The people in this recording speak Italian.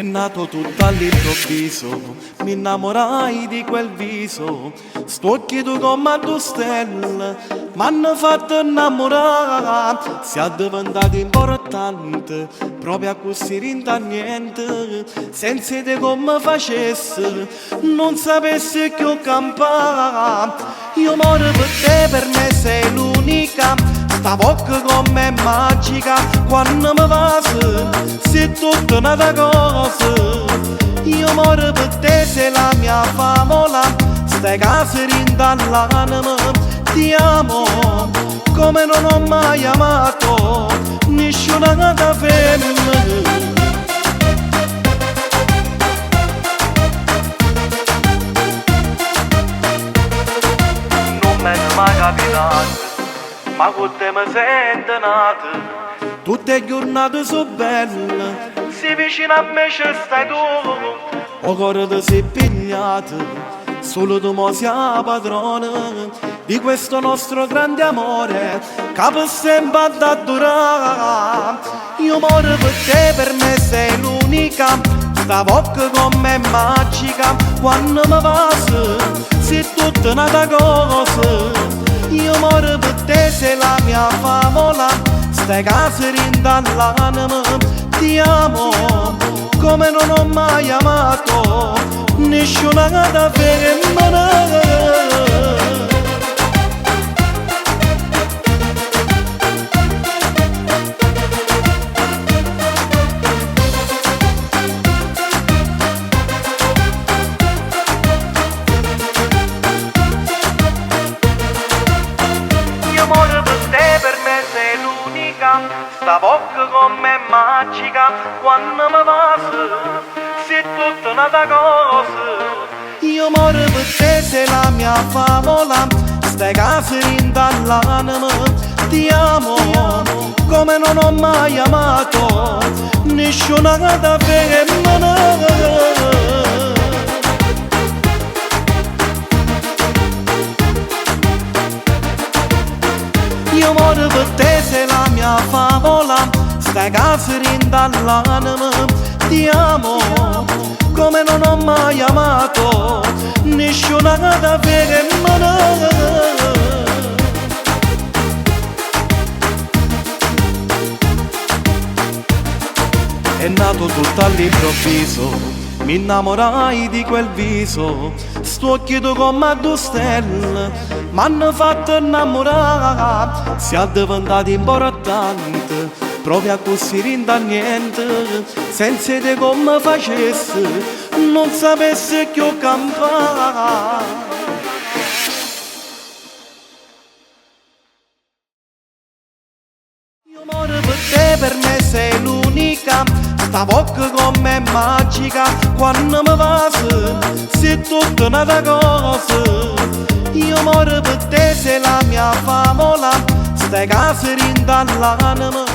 È nato tutto all'improvviso, mi innamorai di quel viso, sto occhi tu come due stelle, m'hanno fatto innamorare, siamo diventati importanti, proprio a così rinda niente, senza te come facesse, non sapessi che ho campato, io moro per te, per me sei l'unica, sta bocca con me è magica, quando mi passa, sei tutta un'altra cosa. Io moro per te, sei la mia favola, stai case rindall'anima, ti amo come non ho mai amato nessuna femmina. Non me ne mai capitato, ma con te mi sento nato. Tutte le giornate sono belle, se vicino a me ci stai tu. O cuore ti sei pigliato, solo tu mo sei padrone di questo nostro grande amore, che per sempre ad durare. Io moro per te, per me sei l'unica, sta bocca con me è magica, quando mi passa, sei tutta un'altra cosa. Io moro per te, sei la mia favola, stai case rindall'anima, ti amo come non ho mai amato nessuna femmina. Sta bocca con me è magica, quando mi passa, sei tutta un'altra cosa. Io moro per te, sei la mia favola, stai case rindall'anima, ti amo come non ho mai amato nessuna femmina. Io moro per te, sei la mia favola, stai case rindall'anima, ti amo come non ho mai amato nessuna femmina. È nato tutto all'improvviso, mi innamorai di quel viso, sto occhi tu come due stelle, m'hanno fatto innamorare, siamo diventati importanti, proprio a così rinda niente, senza te come facesse, non sapessi che ho campato. Io moro per te, per me sei l'unica, sta bocca con me è magica, quando mi passa, sei tutta un'altra cosa. Io moro per te, sei la mia favola, stai case rindall'anima,